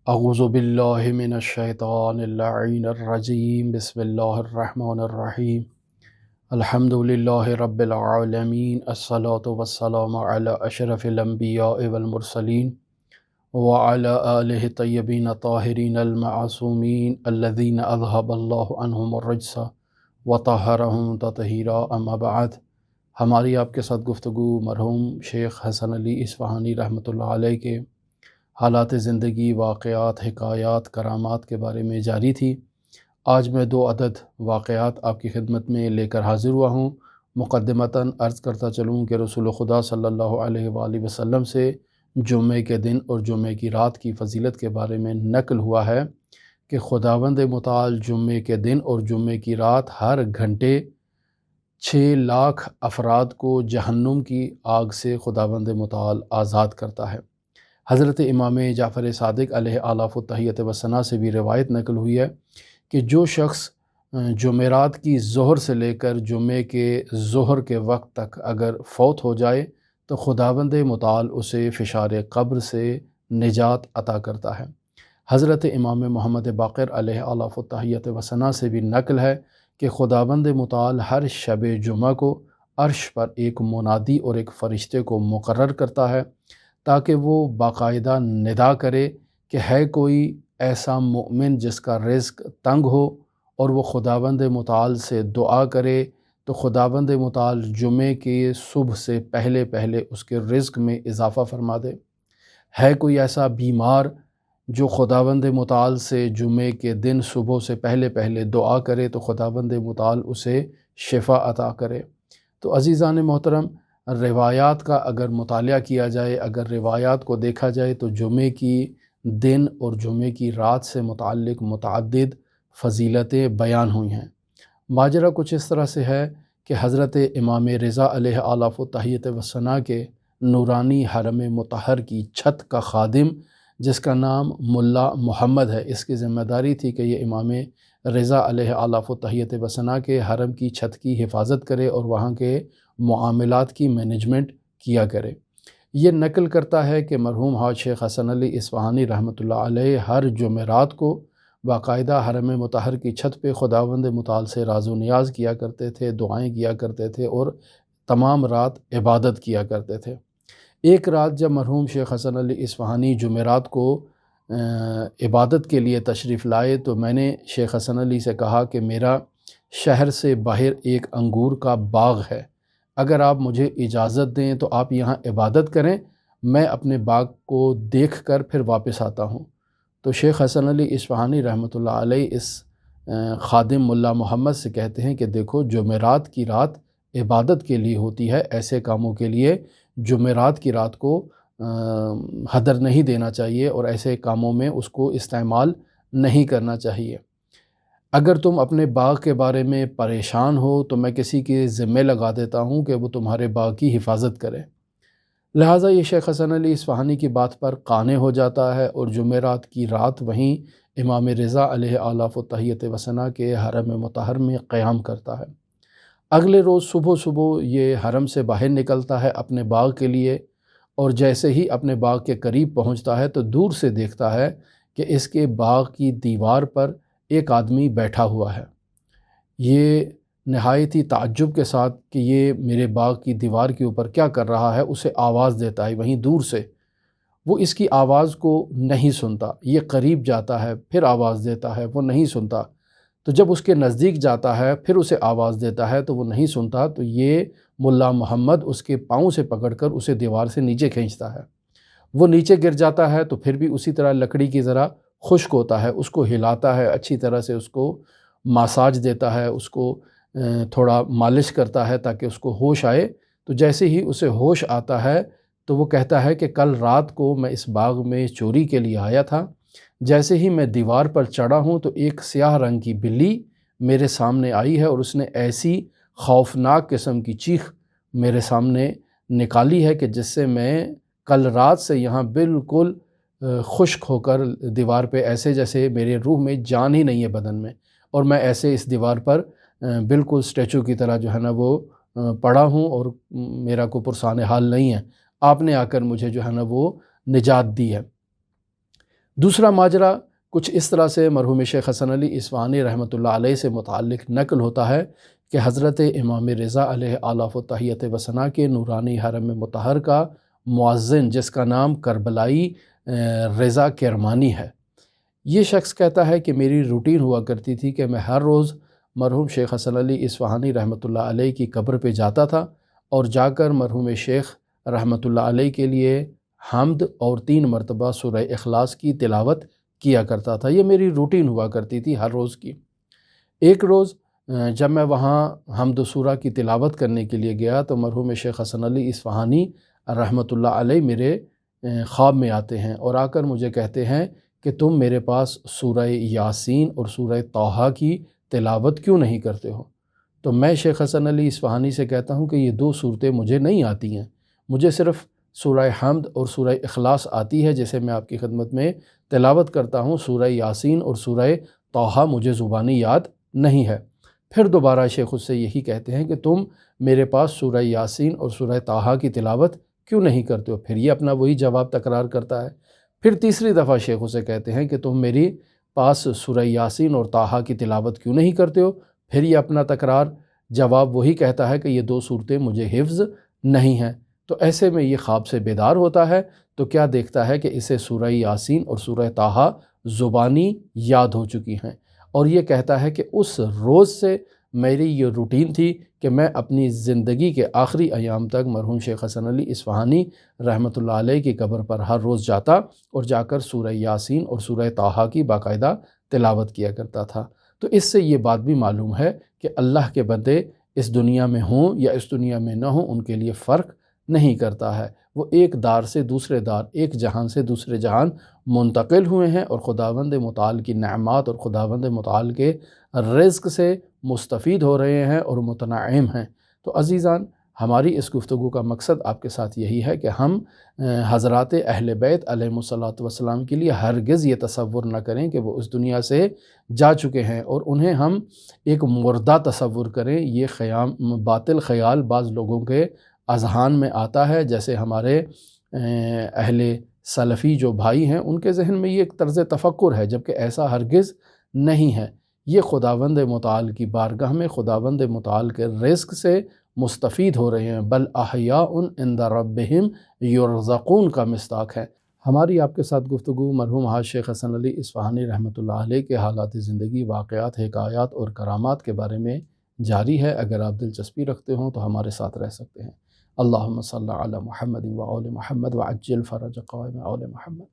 اعوذ باللہ من الشیطان اللعین الرجیم بسم اللہ الرحمن الرحیم الحمد للہ رب العالمین الصلاة والسلام علی اشرف الانبیاء والمرسلین وعلی آلہ الطیبین الطاہرین المعصومین الذین اذہب اللہ عنہم الرجس وطہرہم تطہیرا اما بعد۔ ہماری آپ کے ساتھ گفتگو مرحوم شیخ حسن علی اصفہانی رحمۃ اللہ علیہ کے حالات زندگی، واقعات، حکایات، کرامات کے بارے میں جاری تھی۔ آج میں 2 عدد واقعات آپ کی خدمت میں لے کر حاضر ہوا ہوں۔ مقدمتاً عرض کرتا چلوں کہ رسول خدا صلی اللہ علیہ وآلہ وسلم سے جمعے کے دن اور جمعے کی رات کی فضیلت کے بارے میں نقل ہوا ہے کہ خداوند متعال جمعے کے دن اور جمعے کی رات ہر گھنٹے 6 لاکھ افراد کو جہنم کی آگ سے خداوند متعال آزاد کرتا ہے۔ حضرت امام جعفر صادق علیہ آلاف التحیت و ثنا سے بھی روایت نقل ہوئی ہے کہ جو شخص جمعرات کی ظہر سے لے کر جمعے کے ظہر کے وقت تک اگر فوت ہو جائے تو خداوند متعال اسے فشار قبر سے نجات عطا کرتا ہے۔ حضرت امام محمد باقر علیہ آلاف التحیت و ثنا سے بھی نقل ہے کہ خداوند متعال ہر شب جمعہ کو عرش پر ایک منادی اور ایک فرشتے کو مقرر کرتا ہے تاکہ وہ باقاعدہ ندا کرے کہ ہے کوئی ایسا مومن جس کا رزق تنگ ہو اور وہ خداوند متعال سے دعا کرے تو خداوند متعال جمعے کے صبح سے پہلے پہلے اس کے رزق میں اضافہ فرما دے۔ ہے کوئی ایسا بیمار جو خداوند متعال سے جمعے کے دن صبح سے پہلے پہلے دعا کرے تو خداوند متعال اسے شفا عطا کرے۔ تو عزیزان محترم، روایات کا اگر مطالعہ کیا جائے، اگر روایات کو دیکھا جائے تو جمعے کی دن اور جمعے کی رات سے متعلق متعدد فضیلتیں بیان ہوئی ہیں۔ ماجرا کچھ اس طرح سے ہے کہ حضرت امام رضا علیہ آلاف التحیت و ثنا کے نورانی حرم مطہر کی چھت کا خادم جس کا نام ملا محمد ہے، اس کی ذمہ داری تھی کہ یہ امام رضا علیہ آلاف التحیت و ثنا کے حرم کی چھت کی حفاظت کرے اور وہاں کے معاملات کی مینجمنٹ کیا کرے۔ یہ نقل کرتا ہے کہ مرحوم حاج شیخ حسن علی اصفہانی رحمۃ اللہ علیہ ہر جمعرات کو باقاعدہ حرم مطہر کی چھت پہ خداوند متعال سے راز و نیاز کیا کرتے تھے، دعائیں کیا کرتے تھے اور تمام رات عبادت کیا کرتے تھے۔ ایک رات جب مرحوم شیخ حسن علی اصفہانی جمعرات کو عبادت کے لیے تشریف لائے تو میں نے شیخ حسن علی سے کہا کہ میرا شہر سے باہر ایک انگور کا باغ ہے، اگر آپ مجھے اجازت دیں تو آپ یہاں عبادت کریں، میں اپنے باغ کو دیکھ کر پھر واپس آتا ہوں۔ تو شیخ حسن علی اصفہانی رحمۃ اللہ علیہ اس خادم ملا محمد سے کہتے ہیں کہ دیکھو، جمعرات کی رات عبادت کے لیے ہوتی ہے، ایسے کاموں کے لیے جمعرات کی رات کو ہدر نہیں دینا چاہیے اور ایسے کاموں میں اس کو استعمال نہیں کرنا چاہیے۔ اگر تم اپنے باغ کے بارے میں پریشان ہو تو میں کسی کے ذمہ لگا دیتا ہوں کہ وہ تمہارے باغ کی حفاظت کرے۔ لہٰذا یہ شیخ حسن علی اصفہانی کی بات پر قانع ہو جاتا ہے اور جمعرات کی رات وہیں امام رضا علیہ آلاف التحیت و ثنا کے حرم مطہر میں قیام کرتا ہے۔ اگلے روز صبح صبح یہ حرم سے باہر نکلتا ہے اپنے باغ کے لیے، اور جیسے ہی اپنے باغ کے قریب پہنچتا ہے تو دور سے دیکھتا ہے کہ اس کے باغ کی دیوار پر ایک آدمی بیٹھا ہوا ہے۔ یہ نہایت ہی تعجب کے ساتھ کہ یہ میرے باغ کی دیوار کے اوپر کیا کر رہا ہے اسے آواز دیتا ہے وہیں دور سے۔ وہ اس کی آواز کو نہیں سنتا، یہ قریب جاتا ہے پھر آواز دیتا ہے، وہ نہیں سنتا۔ تو جب اس کے نزدیک جاتا ہے پھر اسے آواز دیتا ہے تو وہ نہیں سنتا، تو یہ ملا محمد اس کے پاؤں سے پکڑ کر اسے دیوار سے نیچے کھینچتا ہے۔ وہ نیچے گر جاتا ہے تو پھر بھی اسی طرح لکڑی کی ذرا خشک ہوتا ہے، اس کو ہلاتا ہے، اچھی طرح سے اس کو مساج دیتا ہے، اس کو تھوڑا مالش کرتا ہے تاکہ اس کو ہوش آئے۔ تو جیسے ہی اسے ہوش آتا ہے تو وہ کہتا ہے کہ کل رات کو میں اس باغ میں چوری کے لیے آیا تھا، جیسے ہی میں دیوار پر چڑھا ہوں تو ایک سیاہ رنگ کی بلی میرے سامنے آئی ہے اور اس نے ایسی خوفناک قسم کی چیخ میرے سامنے نکالی ہے کہ جس سے میں کل رات سے یہاں بالکل خشک ہو کر دیوار پہ ایسے جیسے میرے روح میں جان ہی نہیں ہے بدن میں، اور میں ایسے اس دیوار پر بالکل اسٹیچو کی طرح جو ہے نا وہ پڑا ہوں اور میرا کوئی پرسان حال نہیں ہے۔ آپ نے آ کر مجھے جو ہے نا وہ نجات دی ہے۔ دوسرا ماجرا کچھ اس طرح سے مرحوم شیخ حسن علی اصفہانی رحمۃ اللہ علیہ سے متعلق نقل ہوتا ہے کہ حضرت امام رضا علیہ آلاف و تحیت و ثنا کے نورانی حرم مطہر کا مؤذن، جس کا نام کربلائی رضا کرمانی ہے، یہ شخص کہتا ہے کہ میری روٹین ہوا کرتی تھی کہ میں ہر روز مرحوم شیخ حسن علی اصفہانی رحمۃ اللہ علیہ کی قبر پہ جاتا تھا اور جا کر مرحوم شیخ رحمۃ اللہ علیہ کے لیے حمد اور 3 مرتبہ سورہ اخلاص کی تلاوت کیا کرتا تھا۔ یہ میری روٹین ہوا کرتی تھی ہر روز کی۔ ایک روز جب میں وہاں حمد و سورہ کی تلاوت کرنے کے لیے گیا تو مرحوم شیخ حسن علی اصفہانی رحمۃ اللہ علیہ میرے خواب میں آتے ہیں اور آ کر مجھے کہتے ہیں کہ تم میرے پاس سورہ یاسین اور سورہ طٰہٰ کی تلاوت کیوں نہیں کرتے ہو؟ تو میں شیخ حسن علی اصفہانی سے کہتا ہوں کہ یہ 2 صورتیں مجھے نہیں آتی ہیں، مجھے صرف سورہ حمد اور سورہ اخلاص آتی ہے جسے میں آپ کی خدمت میں تلاوت کرتا ہوں، سورہ یاسین اور سورہ طٰہٰ مجھے زبانی یاد نہیں ہے۔ پھر دوبارہ شیخ اس سے یہی کہتے ہیں کہ تم میرے پاس سورہ یاسین اور سورہ طٰہٰ کی تلاوت کیوں نہیں کرتے ہو؟ پھر یہ اپنا وہی جواب تکرار کرتا ہے۔ پھر تیسری دفعہ شیخ اسے کہتے ہیں کہ تم میری پاس سورہ یاسین اور طٰہٰ کی تلاوت کیوں نہیں کرتے ہو؟ پھر یہ اپنا تکرار جواب وہی کہتا ہے کہ یہ 2 صورتیں مجھے حفظ نہیں ہیں۔ تو ایسے میں یہ خواب سے بیدار ہوتا ہے تو کیا دیکھتا ہے کہ اسے سورہ یاسین اور سورہ طٰہٰ زبانی یاد ہو چکی ہیں، اور یہ کہتا ہے کہ اس روز سے میری یہ روٹین تھی کہ میں اپنی زندگی کے آخری ایام تک مرحوم شیخ حسن علی اصفہانی رحمۃ اللہ علیہ کی قبر پر ہر روز جاتا اور جا کر سورہ یاسین اور سورہ طٰہٰ کی باقاعدہ تلاوت کیا کرتا تھا۔ تو اس سے یہ بات بھی معلوم ہے کہ اللہ کے بندے اس دنیا میں ہوں یا اس دنیا میں نہ ہوں، ان کے لیے فرق نہیں کرتا ہے، وہ ایک دار سے دوسرے دار، ایک جہان سے دوسرے جہان منتقل ہوئے ہیں اور خداوند متعال کی نعمات اور خداوند متعال کے رزق سے مستفید ہو رہے ہیں اور متنعم ہیں۔ تو عزیزان، ہماری اس گفتگو کا مقصد آپ کے ساتھ یہی ہے کہ ہم حضرات اہل بیت علیہم الصلاۃ والسلام کے لیے ہرگز یہ تصور نہ کریں کہ وہ اس دنیا سے جا چکے ہیں اور انہیں ہم ایک مردہ تصور کریں۔ یہ باطل خیال بعض لوگوں کے اذہان میں آتا ہے، جیسے ہمارے اہل سلفی جو بھائی ہیں ان کے ذہن میں یہ ایک طرز تفکر ہے، جبکہ ایسا ہرگز نہیں ہے۔ یہ خداوند متعال کی بارگاہ میں خداوند متعال کے رزق سے مستفید ہو رہے ہیں، بل احیاء عند ربہم یرزقون کا مصداق ہے۔ ہماری آپ کے ساتھ گفتگو مرحوم حاج شیخ حسن علی اصفہانی رحمۃ اللہ علیہ کے حالات زندگی، واقعات، حکایات اور کرامات کے بارے میں جاری ہے۔ اگر آپ دلچسپی رکھتے ہوں تو ہمارے ساتھ رہ سکتے ہیں۔ اللہم صلی علی محمد و آل محمد وعجل فرج قائم آل محمد۔